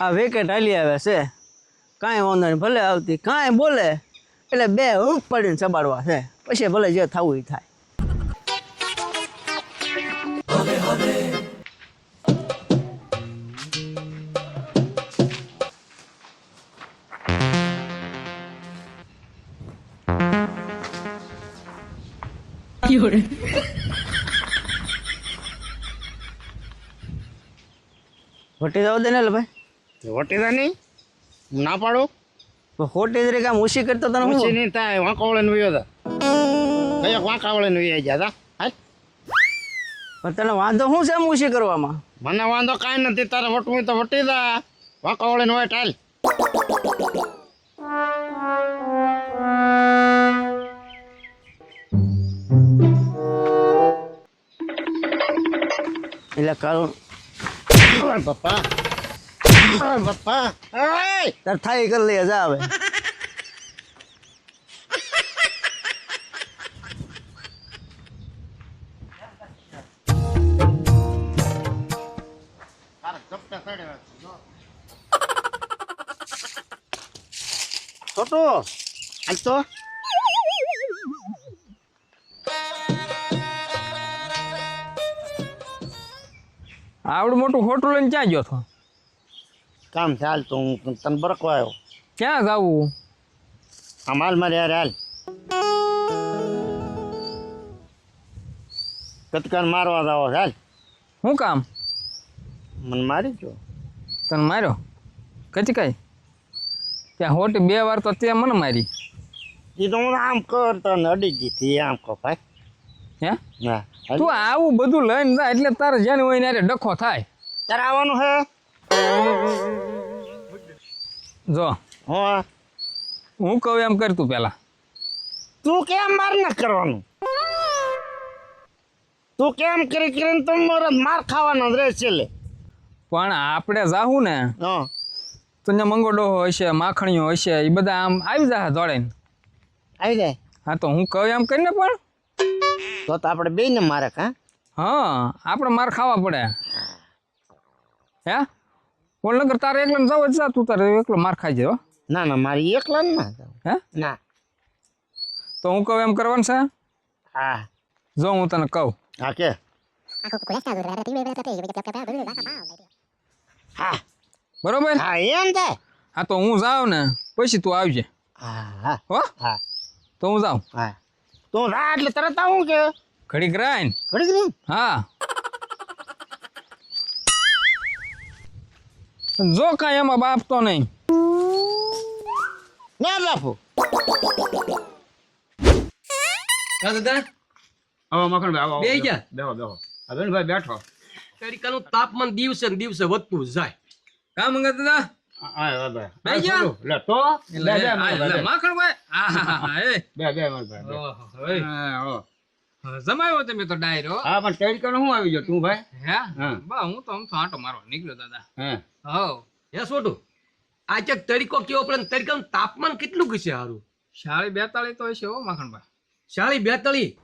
આ વેકેટ હાલી આવે છે, કાંઈ વાંધો નહીં, ભલે આવતી કાંઈ બોલે એટલે બે હૂક પડીને ચબાડવા છે, પછી ભલે જે થવું એ થાય. ખોટી જવા દે ને ભાઈ, વટેદા નહીં ના પાડો ખોટી તરીકે કામ ઓછી કરતો તને પછી શું? નહીં થાય વાંકા વળે વયો હતા કયા વાંકા વળે વૈયા ગયા હતા પણ તને વાંધો શું છે એમ ઓછી કરવામાં? મને વાંધો કાંઈ નથી તારે વટવું હોય તો વટી દા વાંકા વળે હોય ટાલ એટલે કાળું પપ્પા પપ્પા તાર થાય કરી લઈએ જા હવે. છોટો હાલ તો આવડું મોટું હોટલ લઈને ક્યાં ગયો છો? કામ છે હાલ તો હું તને બરકવા આવ્યો ક્યાં જાવું? આમ હાલ મારે યાર હાલ કટકાન મારવા જાવ હાલ શું કામ? મને મારી જો તને માર્યો કચી કઈ? ત્યાં હોટી 2 વાર તો ત્યાં મને મારી. એ તો હું આમ કરતો ને અડી ગઈ આમ કહો ભાઈ હે હા તું આવું બધું લઈને જા એટલે તારે જેને હોય ને ડખો થાય. તારે આવવાનું હે જો હા હું કહું એમ કર તું પેલા. તું કેમ માર ન કરવાનું તું કેમ કરી કરીને તો મારો માર ખાવાનો જ રહેશે લે પણ આપણે જાહું ને હા તો ત્યાં મંગોડો હશે માખણીઓ હશે એ બધા આમ આવી જાય દોડાઈને. આવી જાય હા તો હું કહું એમ કરીને પણ તો આપણે બે ને મારે કા હા આપણે માર ખાવા પડે. હે બોલ નગર તારે એકલા જાવ જ જા તું તારે એકલો માર ખાઈ જાય. ના ના મારી એકલા ના જાવ હે ના તો હું કહું એમ કરવાનું છે. હા જો હું તને કહું હા કે હા બરોબર. હા એમ થાય હા તો હું જાઉં ને પછી તું આવજે. હા હા હો હા તો હું જાઉં. હા તું રા એટલે તરત આવું કે ઘડીક રાઈન. ઘડી ગઈ હા જો કાંઈ એમાં બાપ તો નહીં. ના બાપુ દાદા આવો મખણભાઈ આવો બે ગયા બેહો બેહો અભિનભાઈ બેઠો તરીકાનું તાપમાન દિવસે ને દિવસે વધતું જાય. કામ મંગા દાદા હા ભાઈ બેહી ગયા? લે તો લે લે એટલે માખણભાઈ એ બે બે મખણભાઈ ઓહો, એ. હા હો જમાયો તમે તો ડાયરો. હા પણ તરીકાનો શું આવી ગયો તું ભાઈ હે હા. બા હું તો આમ તો આંટો મારવા નીકળ્યો દાદા. હા હો હે છોટું આ ચેક તરીકો કેવો પડે ને તરીકાનું તાપમાન કેટલું હશે સારું? 42 તો હશે હો માખણભાઈ. 42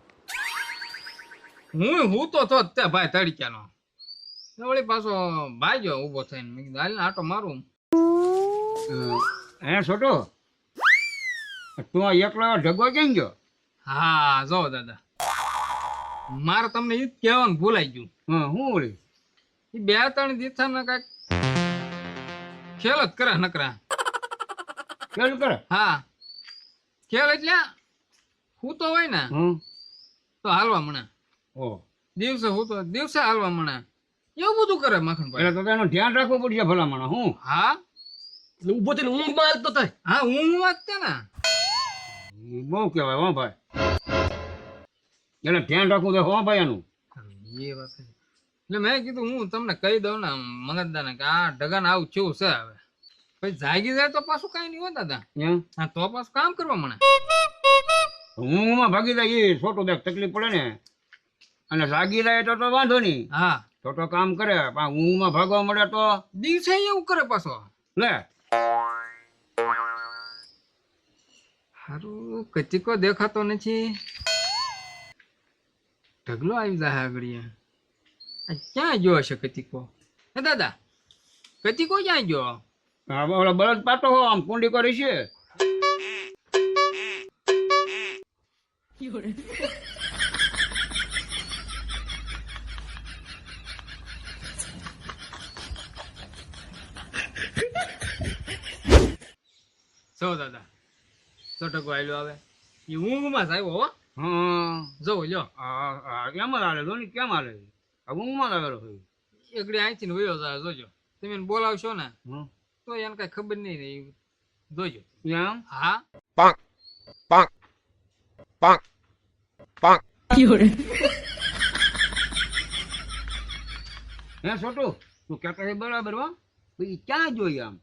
હું તો જ તે ભાઈ તડક્યાનો. વળી પાછો ભાઈ ગયો ઊભો થઈને મેં કીધું હાલ ને આંટો મારું. હે છોટો તું આ એકલો ઢગો કેમ ગયો હા જો દાદા મારે તમને ઈ જ કહેવાનું ભૂલાઈ ગયું. હા હું વળી એ 2-3 દિવસના કાંઈક ખેલ જ કરે નકરા. કેવું કરે હા ખેલ એટલે હું તો હોય ને હમ તો હાલવા મળે, ઓ દિવસે હું તો દિવસે હાલવા મળે, એવું બધું કરે માખણભાઈ. એટલે તો તેનું ધ્યાન રાખવું પડશે ભલામણ હું હા એટલે ઊભો થઈને ઊંઘમાં હાલતો થાય. હા હું વાત છે ને બહુ કહેવાય હો ભાઈ એને ધ્યાન રાખવું તો હો ભાઈ એનું એ વાત છે. એટલે મેં કીધું હું તમને કહી દઉં ને મગજદાને કે આ ઢગાને આવું કેવું છે. હવે પછી જાગી જાય તો પાછું કઈ નહીં હોય દાદા. એમ હા તો પાછું કામ કરવા મળે. ઊંઘમાં ભાગી જાય એ છોટું દેખ તકલીફ પડે ને અને જાગી જાય તો વાંધો નહીં હા છોટો કામ કરે પણ ઊંઘમાં ભાગવા મળે તો દિવસે એવું કરે પાછો. લે હારું કચીકો દેખાતો નથી. ઢગલો આવી જાય આગળ. ક્યાં ગયો હશે કચીકો? હે દાદા કતી કોઈ ક્યાં ગયો? હા ઓલો બળદ પાતો હો આમ કુંડી કરી છે. સો દાદા છોટકો આયલો આવે એ ઊંઘમાં જ આવ્યો હો. હા જો લ્યો કેમ હાલે ધોની કેમ હાલે ઊંઘમાં જ આવેલો હોય. એકડી અહીંથી ને વયો જાય જોજો. તમે એને બોલાવશો ને હમ. તો એને કઈ ખબર નહીં રહી જોજો. એમ હા હે છોટું તું કહેતો છે બરાબર હો પછી ક્યાં જોઈએ આમ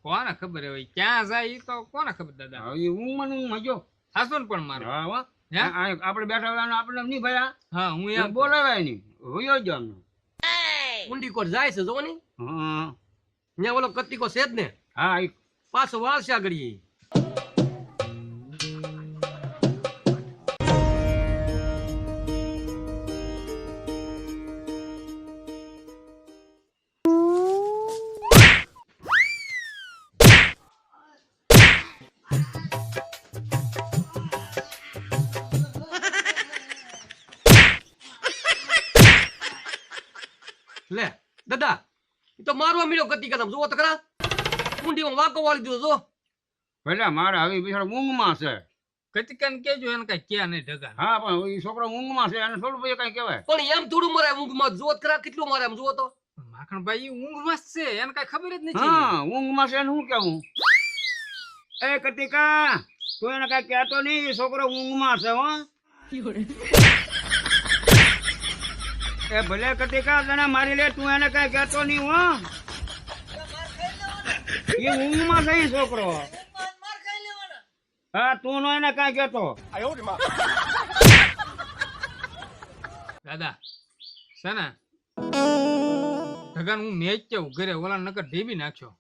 કોને ખબર હવે ક્યાં જાય ઈ તો કોને ખબર દાદા. હા, એ ઊંઘમાં જો હાસો ને પણ મારો. હા હો. હે? આપણે બેઠા હોય આપણે નહીં ભયા હા હું એમ બોલાવાય નહીં હોયો જ આમ ઊંડી કોર જાય છે જો ને હા ત્યાં ઓલો કત્તિકો છે જ ને હા પાછો વાળશે આગળ ઈ. લે દાદા ઈ તો મારવા મળ્યો કત્તિકા તમે જુઓ તો ખરા ઊંડીમાં વાંકો વાળી દીધો જો. પેલા મારે હવે બિચારો ઊંઘમાં છે. કતિકાને કેજો એને કઈ ક્યાં નહીં ઢગા. હા પણ એ છોકરો ઊંઘમાં છે એને થોડું પછી કઈ કહેવાય. પણ એમ થોડું મારે ઊંઘમાં જુઓ તો ખરા કેટલું મારે એમ જુઓ તો. માખણભાઈ ઈ ઊંઘમાં જ છે એને કઈ ખબર જ નથી. હા ઊંઘમાં છે ને શું કેવું એ કતિકા તું એને કઈ કહેતો નહીં એ છોકરો ઊંઘમાં છે હો એ ભલે કતિકા તને મારી લે તું એને કઈ કહેતો નહીં હો એ ઊંઘમાં છે ઈ છોકરો હા તું નો એને કઈ કહેતો દાદા છે ને ઢગાને હું મેચ કેવું ઘરે ઓલા નકર ઢીબી નાખ્યો.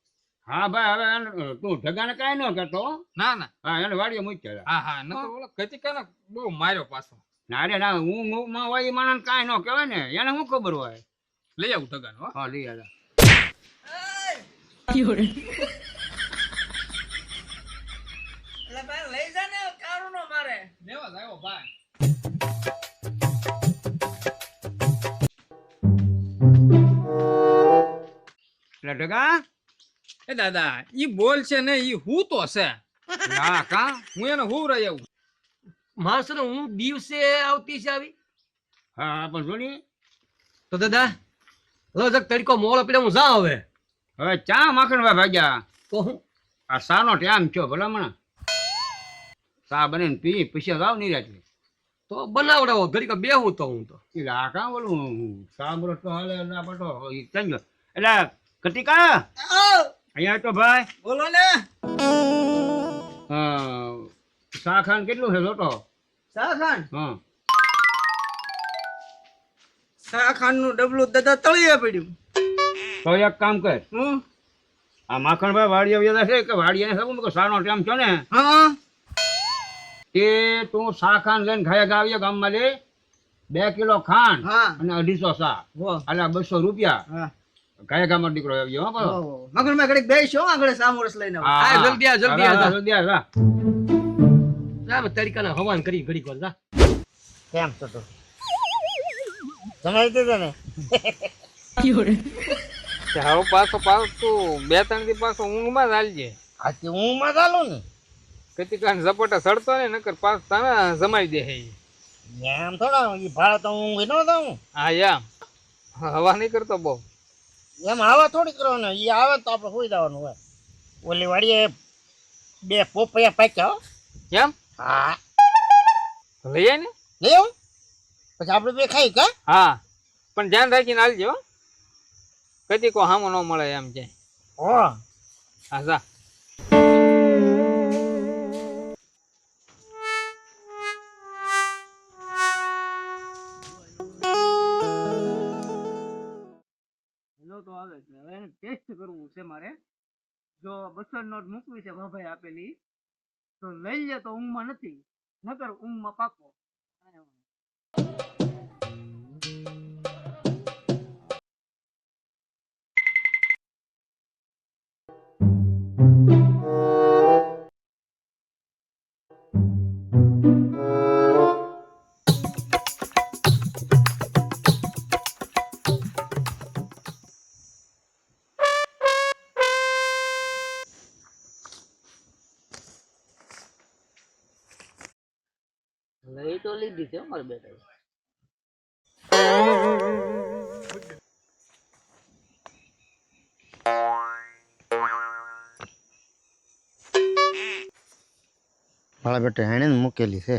હા ભાઈ હવે તું ઢગાને કઈ ન કહેતો ના ના હા એને વાડીએ મૂક્યા હા હા નકર ઓલા કતિકાને બહુ માર્યો પાછો. ના રે ના ઊંઘમાં હોય એ માણસ કાંઈ ન કહેવાય ને એને શું ખબર હોય લઈ આવું ઢગાને હો. હા લઈ આવ્યા લઈ જા ને કારું નો મારે. લેવા જ આવ્યો ભાઈ. એટલે ઢગા એ દાદા ઈ બોલ છે ને ઈ હું તો છે હા કા હું એને હું રહી આવું. માણસો ને હું દિવસે આવતી છે આવી હા પણ જોની તો દાદા લો જક તડકો મોળો પીડે હું જા હવે હવે ચા માખણભાઈ ભાગ્યા તો હું આ સાનો ટાઈમ થયો ભલામણ ચા બનીને પી પછી જાવ નહીં રાત્રે તો બનાવડાવો ઘડીક બેહું તો હું તો એટલે આ કાં બોલું ચા બરો તો હાલે ના પટો એ ચંજો એટલે કતિકા અહીંયા તો ભાઈ બોલો ને. ચા ખાન કેટલું છે જોતો શાહખાન હા શાહખાન નું ડબલું દાદા તળિયે પડ્યું. તો એક કામ કર હું આ માખણભાઈ વાડીએ વ્યાદા છે કે વાડીએ ખબર કે સાનો ટાઈમ છો ને હા એ તું શા ખાન લઈને ખાયા ગાવીએ ગામમાં લે 2 કિલો ખાંડ હા અને 250 શા વાહ એટલે 200 રૂપિયા હા ગાય ગામમાં દીકરો આવ્યો હો પાછો. મગન માં ઘડીક બેસો આગળ સામોરસ લઈને આવો. હા, જલ્દી આ, જલ્દી આ, જા. જલ્દી આ, જા. જા તડકાના હવાન કરી ઘડીક વાર જા કેમ તો જમાઈ દીધો ને. હવે પાછો તું 2-3 દી પાછો ઊંઘમાં જ હાલજે. આથી હું માં ચાલો ને કતિકાને ઝપટા સડતો ને નકર પાછો તને જમાઈ દે હે. એમ થોડા ઈ ભાડો તો હું ન દઉં હા એમ હવા નહીં કરતો બહુ. એમ આવા થોડી કરવાનું ઈ આવે તો આપણે હોઈ જવાનું હોય. ઓલી વાડીએ 2 પોપૈયા પાક્યા હો. કેમ હા લઈ આય ને. લઈ આવો પછી આપણે 2 ખાઈ કા. હા પણ ધ્યાન રાખીને હાલજો હો. કતિકો હામો ન મળે એમ છે. હો હા જા. તો આવે છે હવે એને ટેસ્ટ કરવું છે મારે. જો 200 નોટ મૂકવી છે ભાઈ આપેલી તો લઈ લે તો ઊંઘમાં નથી નકર ઊંઘમાં પાકો. એ તો લીધી છે મારા બેટા. મારા બેટે એને મૂકેલી છે.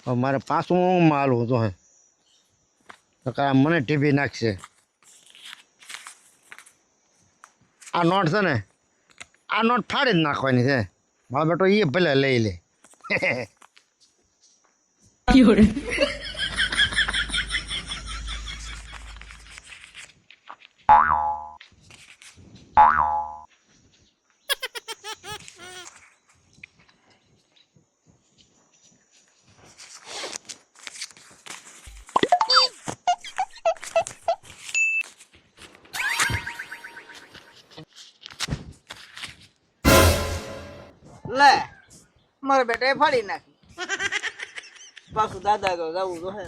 હવે મારે પાછું ઊંઘમાં હાલવું તો હે મને ટીવી નાખશે. આ નોટ છે ને, આ નોટ ફાડી જ નાખવાની છે. મારો બેટો એ ભલે લઈ લે. લે મારા બેટા ફાડી નાખી. પાછું દાદા ગયો જવું તો હે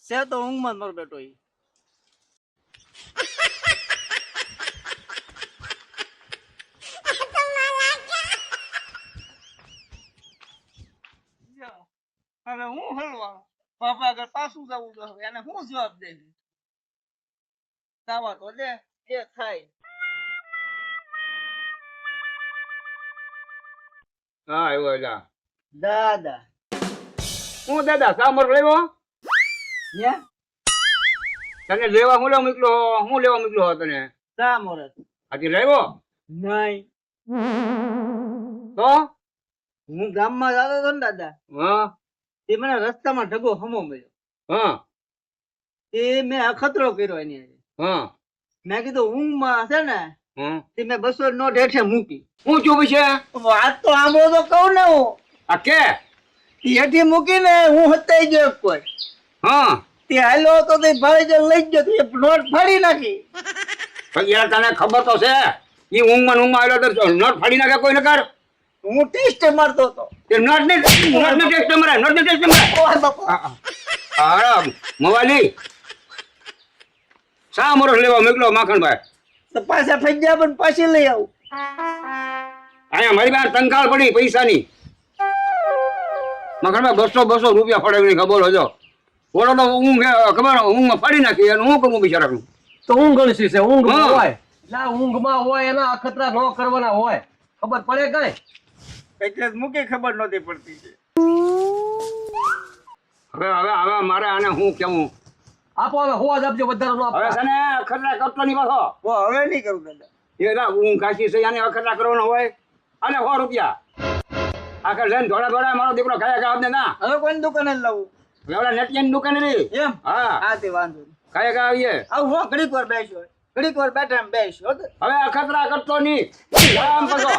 છે તો ઊંઘમાં જ મારો બેટો. હવે હું હલવા બાપા આગળ પાછું જવું તો હવે એને હું જવાબ દે. તાવા તો દે જે થાય. હા આવ્યો એલા. દાદા હું દાદા સામર લેવો યા તને લેવા હું લેવા મોકલ્યો, હું લેવા મોકલ્યો તને? સા મોરત હજી લેવો નહીં. તો હું ગામમાં જતો હતો ને દાદા, હા તે મને રસ્તામાં ઢગો હમો મળ્યો. હા તે મેં અખતરો કર્યો એની હારે. હા મેં કીધું ઊંઘમાં છે ને હા તે મેં 200 નોટ હેઠે મૂકી. હું ચૂપ છે વાત તો આંબળો તો કહું ને હું આ કે તે હેઠી મૂકીને હું હતાઈ ગયો એક કોઈ. હા તે હાલો તો તે ભાઈ જ લઈ ગયો તે નોટ ફાડી નાખી. પણ યાર તને ખબર તો છે ઈ ઊંઘમાં આવ્યો તો નોટ ફાડી નાખે કોઈ નકર. હું ટેસ્ટ મારતો હતો. તે નોટ ને ટેસ્ટ મરે, નોટ ને ટેસ્ટ મરે. ઓય બાપા હા મવાલી શા મરસ લેવા મોકલો માખણભાઈ? તો પાછા ફઈ ગયા પણ પાછી લઈ આવું. અહીંયા મારી પાસે તંકાળ પડી પૈસાની. માખણભાઈ 200 રૂપિયા ફળે ખબર હજો. બોલો તો ઊંઘ ખબર ઊંઘમાં ફાડી નાખી અને હું કરું બિચારા? તો ઊંઘ ગણસી છે, ઊંઘમાં હા. હોય એટલે ઊંઘમાં હોય એના અખતરા ન કરવાના હોય. ખબર પડે કઈ? એટલે જ મૂકી ખબર નહોતી પડતી છે. હવે હવે હવે મારે આને હું કેવું? આપો હવે હોવા જ આપજો, વધારે ન હવે આપતા. તને અખતરા કરતો નહીં પાછો. હવે નહીં કરું દાદા. એના ઊંઘ કાશી છે આને અખતરા કરવાનો હોય અને 100 રૂપિયા આખા લઈને ધોળા મારો દીકરો ખાયા ખાવા દે ના. હવે કોની દુકાને લાવું? હવે ઓલા નેટિયાની દુકાને રહી. એમ હા હા તે વાંધો નહીં. ખાયા ખાવા આવીએ. આવું હું ઘડીક વાર બેસ્યો, ઘડીક વાર બેઠા બેસ્યો. હવે અખતરા કરતો નહીં, આમ કરતો.